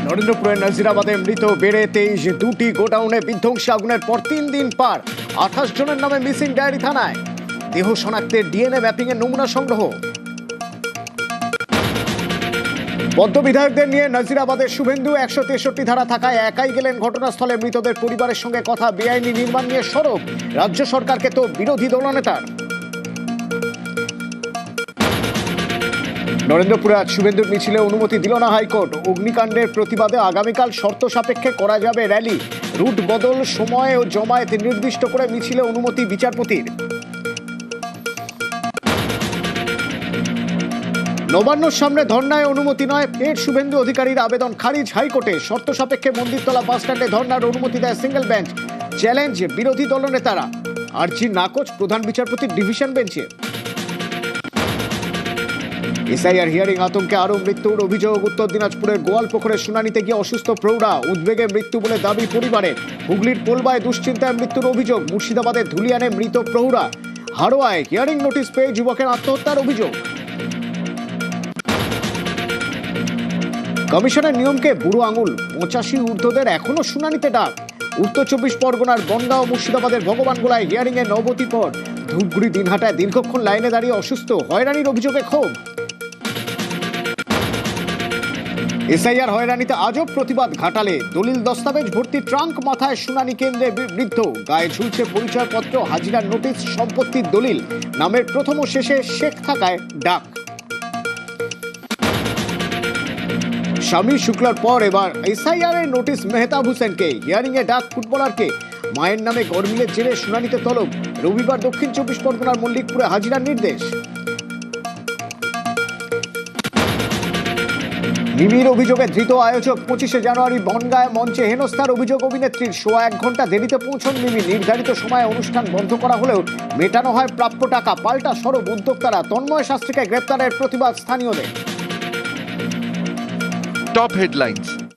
নরেন্দ্রপুরের নাজিরাবাদে মৃত বেড়ে 23, দুটি গোডাউনে বিধ্বংসী আগুনের পর 3 দিন পার। 28 জনের নামে মিসিং ডায়েরি থানায়। দেহ শনাক্তের ডিএনএ ম্যাপিং এর নমুনা সংগ্রহ। বদ্ধ বিধায়কদের নিয়ে নাজিরাবাদের শুভেন্দু 163 ধারা থাকায় একাই গেলেন ঘটনাস্থলে। মৃতদের পরিবারের সঙ্গে কথা। বেআইনি নির্মাণ নিয়ে সরব রাজ্য সরকারকে তো বিরোধী দলনেতার। নরেন্দ্রপুরে আজ শুভেন্দুর মিছিলে অনুমতি দিল না হাইকোর্ট। অগ্নিকাণ্ডের প্রতিবাদে আগামীকাল শর্ত সাপেক্ষে করা যাবে র্যালি। রুট বদল, সময় ও জমায়েত নির্দিষ্ট করে মিছিলে অনুমতি বিচারপতির। নবান্নর সামনে ধর্নায় অনুমতি নয়, ফের শুভেন্দু অধিকারীর আবেদন খারিজ হাইকোর্টে। শর্ত সাপেক্ষে মন্দিরতলা বাস স্ট্যান্ডে ধর্নার অনুমতি দেয় সিঙ্গেল বেঞ্চ। চ্যালেঞ্জ বিরোধী দলনেতারা। আর্জি নাকচ প্রধান বিচারপতির ডিভিশন বেঞ্চে। এসআইআর হিয়ারিং আতঙ্কে আরও মৃত্যুর অভিযোগ। উত্তর দিনাজপুরের গোয়ালপুকুরের শুনানিতে গিয়ে অসুস্থ প্রৌঢ়া। উদ্বেগে মৃত্যু বলে দাবি পরিবারের। হুগলির পোলবায় দুশ্চিন্তায় মৃত্যুর অভিযোগ। মুর্শিদাবাদের ধুলিয়ানে মৃত প্রৌঢ়া। হাড়োয়ায় হিয়ারিং নোটিশ পেয়ে যুবকের আত্মহত্যার অভিযোগ। কমিশনের নিয়মকে বুড়ো আঙুল। 85 ঊর্ধ্বদের এখনো শুনানিতে ডাক। উত্তর 24 পরগনার বনগাঁ ও মুর্শিদাবাদের ভগবানগোলায় হিয়ারিং এ নবতী পর। ধূপগুড়ি দিনহাটায় দীর্ঘক্ষণ লাইনে দাঁড়িয়ে অসুস্থ, হয়রানির অভিযোগে ক্ষোভ। এসআইআর হয়রানিতে আজব প্রতিবাদ ঘাটালে। দলিল দস্তাবেজ ভর্তি ট্রাঙ্ক মাথায় শুনানি কেন্দ্রে বৃদ্ধ। গায়ে ঝুলছে পরিচয়পত্র, হাজিরার নোটিশ, সম্পত্তির দলিল। নামের প্রথম ও শেষে শেখ থাকায় ডাক। স্বামী শুক্লার পর এবার এসআইআর এর নোটিশ মেহতাব হোসেনকে। হিয়ারিং এ ডাক ফুটবলারকে। মায়ের নামে গরমিলের জেরে শুনানিতে তলব। রবিবার দক্ষিণ 24 পরগনার মল্লিকপুরে হাজিরার নির্দেশ। মিমির অভিযোগে ধৃত আয়োজক। 25শে জানুয়ারি বনগাঁয় মঞ্চে হেনস্থার অভিযোগ অভিনেত্রীর। 1.25 ঘন্টা দেরিতে পৌঁছন মিমি। নির্ধারিত সময়ে অনুষ্ঠান বন্ধ করা হলেও মেটানো হয় প্রাপ্য টাকা। পাল্টা সরব উদ্যোক্তারা। তন্ময় শাস্ত্রীকে গ্রেপ্তারের প্রতিবাদ স্থানীয়দের। Top headlines.